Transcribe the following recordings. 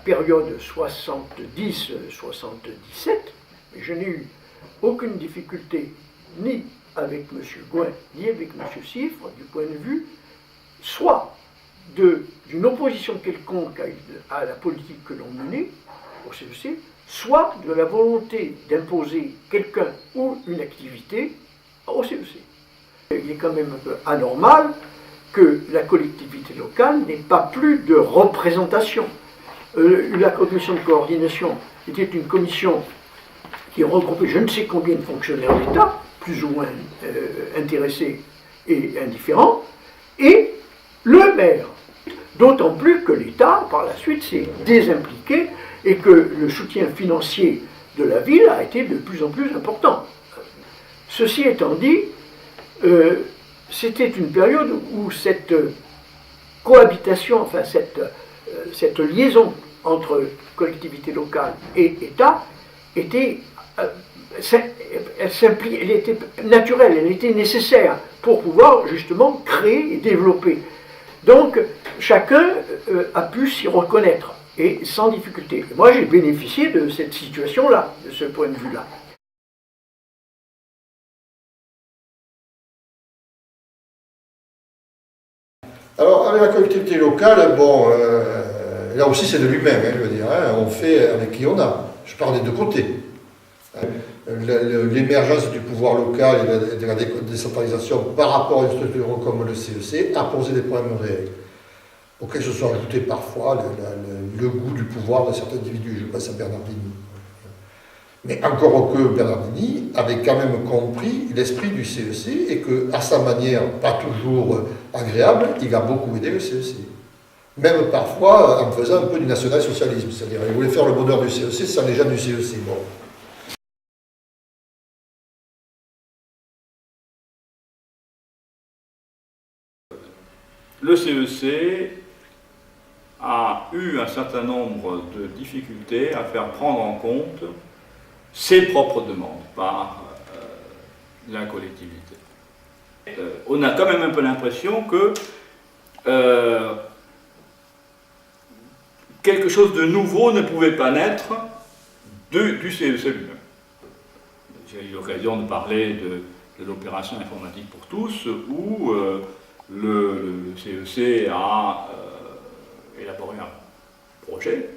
période 70-77, mais je n'ai eu aucune difficulté ni avec M. Gouin, ni avec M. Siffre, du point de vue soit d'une opposition quelconque à la politique que l'on menait au CEC, soit de la volonté d'imposer quelqu'un ou une activité au CEC. Il est quand même un peu anormal que la collectivité locale n'ait pas plus de représentation. La commission de coordination était une commission qui regroupait je ne sais combien de fonctionnaires d'État, plus ou moins intéressés et indifférents, et le maire. D'autant plus que l'État, par la suite, s'est désimpliqué et que le soutien financier de la ville a été de plus en plus important. Ceci étant dit, c'était une période où cette cohabitation, enfin cette liaison entre collectivité locale et État était, elle était naturelle, elle était nécessaire pour pouvoir justement créer et développer. Donc chacun a pu s'y reconnaître et sans difficulté. Et moi j'ai bénéficié de cette situation-là, de ce point de vue-là. Alors, avec la collectivité locale, bon, là aussi c'est de l'humain, je veux dire, hein, on fait avec qui on a. Je parle des deux côtés. L'émergence du pouvoir local et de la décentralisation par rapport à une structure comme le CEC a posé des problèmes réels, auxquels se sont ajoutés parfois le goût du pouvoir de certains individus. Je pense à Bernardini. Mais encore que Bernardini avait quand même compris l'esprit du CEC et qu'à sa manière, pas toujours agréable, il a beaucoup aidé le CEC. Même parfois en faisant un peu du national-socialisme, c'est-à-dire il voulait faire le bonheur du CEC sans les gens du CEC. Bon. Le CEC a eu un certain nombre de difficultés à faire prendre en compte ses propres demandes par la collectivité. On a quand même un peu l'impression que quelque chose de nouveau ne pouvait pas naître du CEC lui-même. J'ai eu l'occasion de parler de l'opération informatique pour tous, où le CEC a élaboré un projet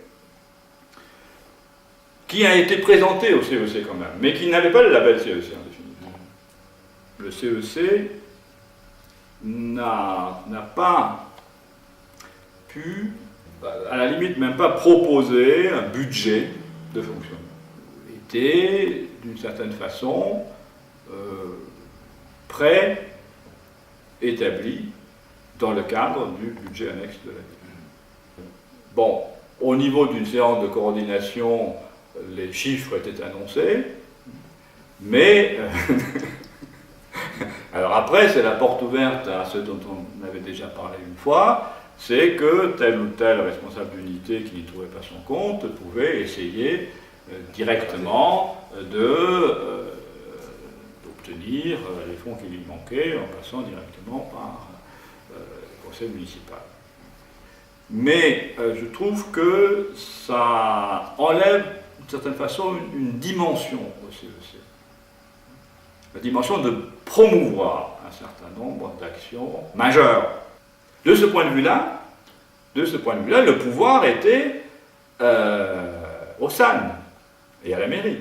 qui a été présenté au CEC quand même, mais qui n'avait pas le label CEC en définitive. Le CEC n'a pas pu, à la limite même pas proposer un budget de fonctionnement. Il était, d'une certaine façon, établi dans le cadre du budget annexe de la ville. Bon, au niveau d'une séance de coordination, les chiffres étaient annoncés, mais alors après c'est la porte ouverte à ce dont on avait déjà parlé une fois, c'est que tel ou tel responsable d'unité qui n'y trouvait pas son compte pouvait essayer directement d'obtenir les fonds qui lui manquaient en passant directement par le conseil municipal. Mais je trouve que ça enlève d'une certaine façon une dimension au CEC. La dimension de promouvoir un certain nombre d'actions majeures. De ce point de vue-là, le pouvoir était au SAN et à la mairie.